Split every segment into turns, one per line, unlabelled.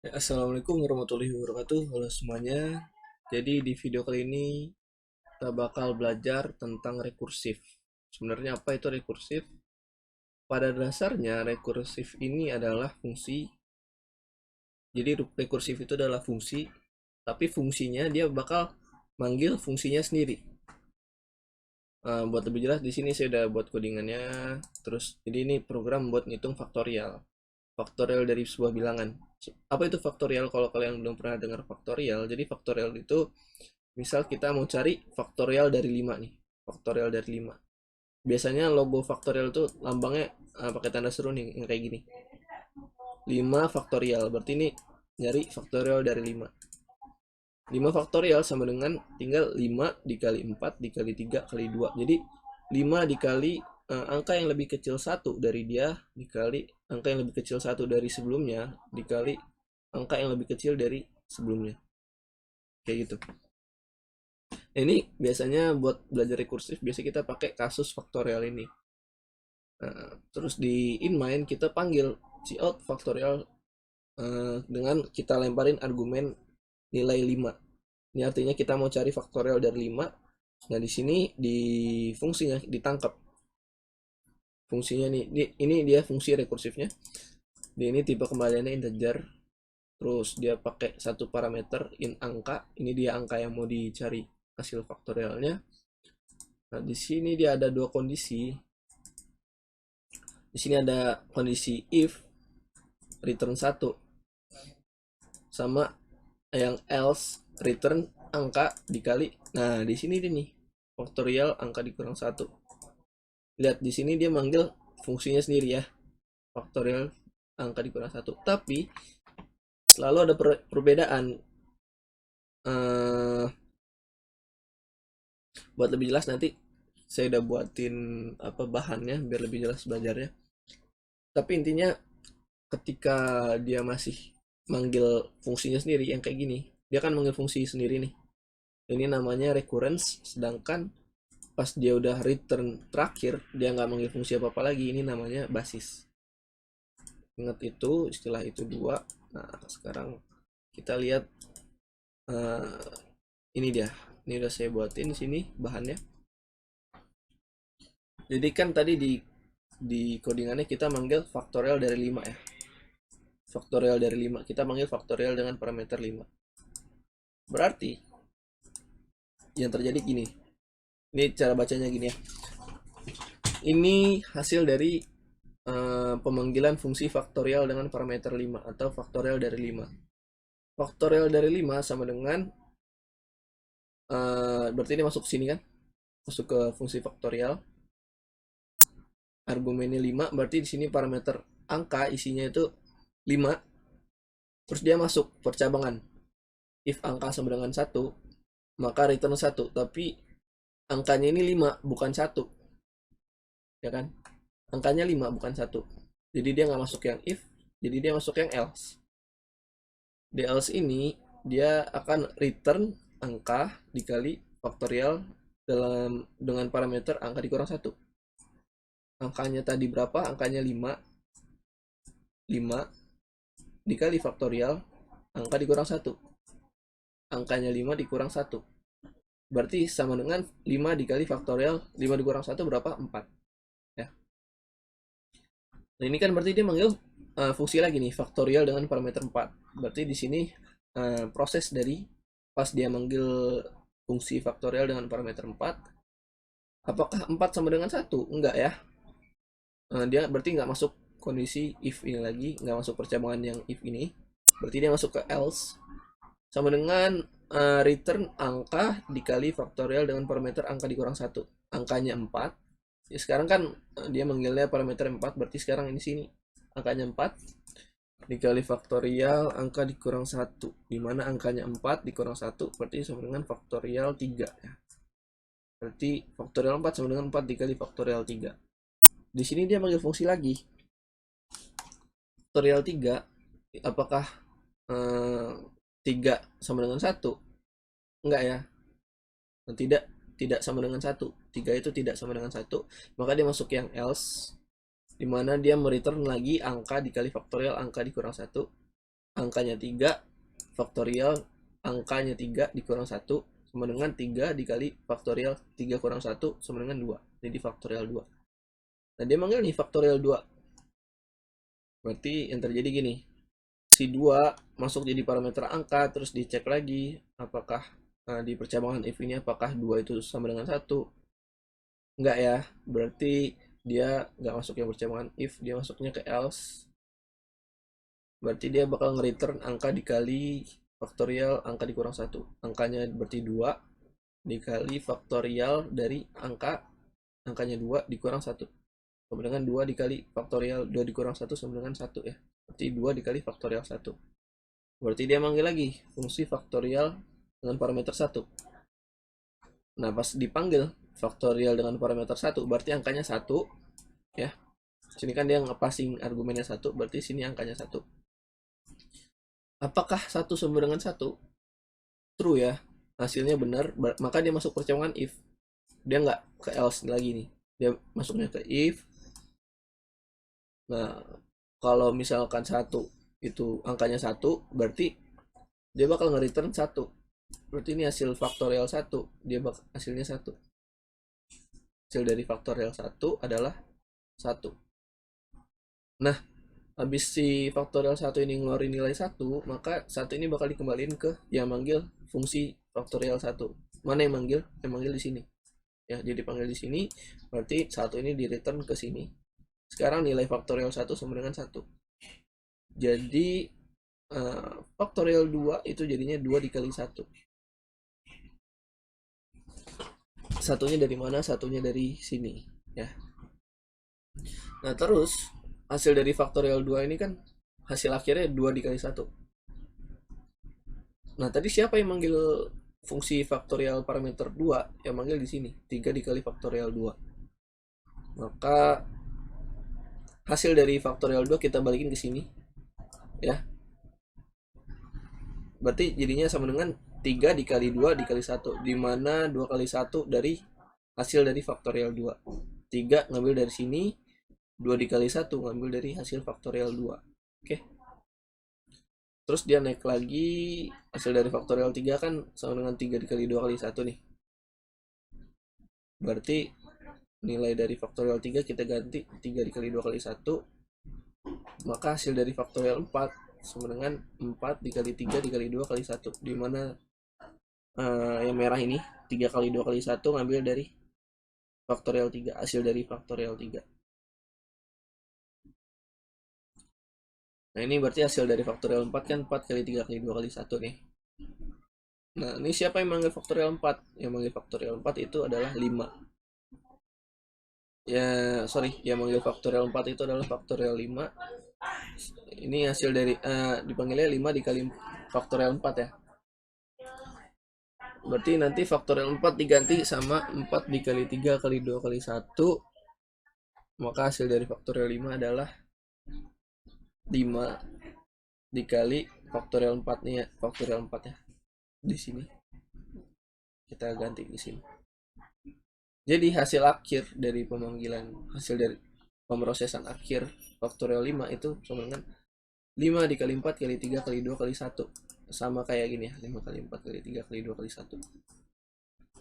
Assalamualaikum warahmatullahi wabarakatuh. Halo semuanya. Jadi di video kali ini kita bakal belajar tentang rekursif. Sebenarnya apa itu rekursif? Pada dasarnya rekursif ini adalah fungsi. Jadi rekursif itu adalah fungsi, tapi fungsinya dia bakal manggil fungsinya sendiri. Buat lebih jelas di sini saya udah buat codingannya. Terus jadi ini program buat ngitung faktorial. Faktorial dari sebuah bilangan. Apa itu faktorial kalau kalian belum pernah dengar faktorial? Jadi faktorial itu misal kita mau cari faktorial dari 5 nih. Faktorial dari 5. Biasanya logo faktorial itu lambangnya pakai tanda seru nih yang kayak gini. 5 faktorial. Berarti ini nyari faktorial dari 5. 5 faktorial sama dengan tinggal 5 dikali 4 dikali 3 kali 2. Jadi 5 dikali angka yang lebih kecil 1 dari dia dikali angka yang lebih kecil 1 dari sebelumnya dikali angka yang lebih kecil dari sebelumnya. Kayak gitu. Ini biasanya buat belajar rekursif biasa kita pakai kasus faktorial ini. Terus di inline kita panggil cout faktorial dengan kita lemparin argumen nilai 5. Ini artinya kita mau cari faktorial dari 5. Nah, di sini di fungsinya ditangkap. Fungsinya nih, ini dia fungsi rekursifnya. Ini tipe kembaliannya integer. Terus dia pakai satu parameter in angka. Ini dia angka yang mau dicari hasil faktorialnya. Nah, di sini dia ada dua kondisi. Di sini ada kondisi if return 1 sama yang else return angka dikali. Nah, di sini nih faktorial angka dikurang 1. Lihat di sini dia manggil fungsinya sendiri ya. Faktorial angka dikurang 1. Tapi selalu ada perbedaan. Buat lebih jelas nanti saya udah buatin apa bahannya biar lebih jelas belajarnya. Tapi intinya ketika dia masih manggil fungsinya sendiri yang kayak gini, dia kan manggil fungsi sendiri nih. Ini namanya recurrence, sedangkan pas dia udah return terakhir, dia nggak manggil fungsi apa-apa lagi, ini namanya basis. Ingat itu, istilah itu dua. Nah, sekarang kita lihat ini dia. Ini udah saya buatin sini bahannya. Jadi kan tadi di codingannya kita manggil faktorial dari 5 ya. Faktorial dari 5. Kita manggil faktorial dengan parameter 5. Berarti yang terjadi gini. Ini cara bacanya gini ya. Ini hasil dari pemanggilan fungsi faktorial dengan parameter 5 atau faktorial dari 5. Faktorial dari 5 sama dengan berarti ini masuk sini kan? Masuk ke fungsi faktorial. Argumennya 5, berarti di sini parameter angka isinya itu 5. Terus dia masuk percabangan. If angka sama dengan 1, maka return 1. Tapi angkanya ini 5, bukan 1. Ya kan? Angkanya 5, bukan 1. Jadi dia nggak masuk yang if, jadi dia masuk yang else. Di else ini, dia akan return angka dikali faktorial dengan parameter angka dikurang 1. Angkanya tadi berapa? Angkanya 5. 5 dikali faktorial angka dikurang 1. Angkanya 5 dikurang 1. Berarti sama dengan 5 dikali faktorial 5 dikurang 1 berapa? 4. Ya. Nah, ini kan berarti dia manggil fungsi lagi nih, faktorial dengan parameter 4. Berarti di sini proses dari pas dia manggil fungsi faktorial dengan parameter 4, apakah 4 sama dengan 1? Enggak ya. Dia berarti nggak masuk kondisi if ini lagi, nggak masuk percabangan yang if ini. Berarti dia masuk ke else sama dengan return angka dikali faktorial dengan parameter angka dikurang 1. Angkanya 4. Ya, sekarang kan dia manggilnya parameter 4, berarti sekarang ini sini angkanya 4 dikali faktorial angka dikurang 1, dimana angkanya 4 dikurang 1 berarti sama dengan faktorial 3 ya. Berarti faktorial 4 sama dengan 4 dikali faktorial 3. Di sini dia manggil fungsi lagi. Faktorial 3, apakah 3 sama dengan 1? Enggak ya. Tidak, tidak sama dengan 1. 3 itu tidak sama dengan 1. Maka dia masuk yang else, dimana dia mereturn lagi angka dikali faktorial angka dikurang 1. angkanya 3 faktorial angkanya 3 dikurang 1 sama dengan 3 dikali faktorial 3 kurang 1 sama dengan 2. Jadi faktorial 2. Nah, dia manggil nih faktorial 2. Berarti yang terjadi gini. Si 2 masuk jadi parameter angka, terus dicek lagi apakah di percabangan if ini apakah 2 itu sama dengan 1. Enggak ya, berarti dia nggak masuk yang percabangan if, dia masuknya ke else. Berarti dia bakal nge-return angka dikali faktorial angka dikurang 1. Angkanya berarti 2 dikali faktorial dari angkanya 2 dikurang 1. Sama dengan 2 dikali faktorial 2 dikurang 1 sama dengan 1 ya. Berarti 2 dikali faktorial 1. Berarti dia manggil lagi fungsi faktorial dengan parameter 1. Nah, pas dipanggil faktorial dengan parameter 1, berarti angkanya 1 ya. Sini kan dia nge-passing argumennya 1, berarti sini angkanya 1. Apakah 1 sama dengan 1? True ya. Hasilnya benar, maka dia masuk percabangan if. Dia nggak ke else lagi nih. Dia masuknya ke if. Nah, kalau misalkan 1 itu angkanya 1, berarti dia bakal nge-return 1. Berarti ini hasil faktorial 1, dia hasilnya 1. Hasil dari faktorial 1 adalah 1. Nah, habis si faktorial 1 ini ngeluarin nilai 1, maka 1 ini bakal dikembaliin ke yang manggil fungsi faktorial 1. Mana yang manggil? Yang manggil di sini. Ya, jadi dipanggil di sini, berarti 1 ini di return ke sini. Sekarang nilai faktorial 1 sama dengan 1. Jadi faktorial 2 itu jadinya 2 dikali 1. Satunya dari mana? Satunya dari sini ya. Nah, terus hasil dari faktorial 2 ini kan hasil akhirnya 2 dikali 1. Nah, tadi siapa yang manggil fungsi faktorial parameter 2? Yang manggil di sini 3 dikali faktorial 2. Maka hasil dari faktorial 2 kita balikin ke sini ya. Berarti jadinya sama dengan 3 dikali 2 dikali 1, dimana 2 kali 1 dari hasil dari faktorial 2. 3 ngambil dari sini, 2 dikali 1 ngambil dari hasil faktorial 2. Oke. Terus dia naik lagi, hasil dari faktorial 3 kan sama dengan 3 dikali 2 kali 1 nih. Berarti nilai dari faktorial 3 kita ganti 3 dikali 2 kali 1. Maka hasil dari faktorial 4 sama dengan 4 dikali 3 dikali 2 kali 1, dimana yang merah ini 3 kali 2 kali 1 ngambil dari faktorial 3, hasil dari faktorial 3. Nah, ini berarti hasil dari faktorial 4 kan 4 kali 3 kali 2 kali 1 nih. Nah, ini siapa yang manggil faktorial 4? Yang manggil faktorial 4 itu adalah 5. Ya, sorry, yang manggil faktorial 4 itu adalah faktorial 5. Ini hasil dari dipanggilnya 5 dikali faktorial 4 ya. Berarti nanti faktorial 4 diganti sama 4 dikali 3 kali 2 kali 1. Maka hasil dari faktorial 5 adalah 5 dikali faktorial 4 nih ya, faktorial 4 ya. Di sini. Kita ganti di sini. Jadi hasil akhir dari pemanggilan, hasil dari pemrosesan akhir faktorial 5 itu sama dengan 5 dikali 4 kali 3 kali 2 kali 1. Sama kayak gini ya, 5 kali 4 kali 3 kali 2 kali 1.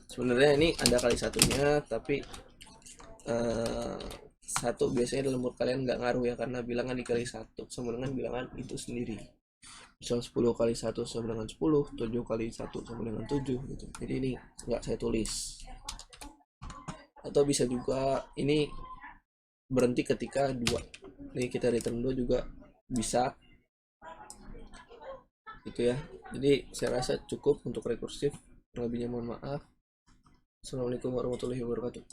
Sebenarnya ini ada kali satunya, tapi satu biasanya dalam mood kalian nggak ngaruh ya, karena bilangan dikali 1 sama dengan bilangan itu sendiri. Misal 10 kali 1 sama dengan 10, 7 kali 1 sama dengan 7 gitu. Jadi ini nggak saya tulis. Atau bisa juga ini berhenti ketika 2. Ini kita return 2 juga bisa. Gitu ya. Jadi saya rasa cukup untuk rekursif. Lebihnya mohon maaf. Assalamualaikum warahmatullahi wabarakatuh.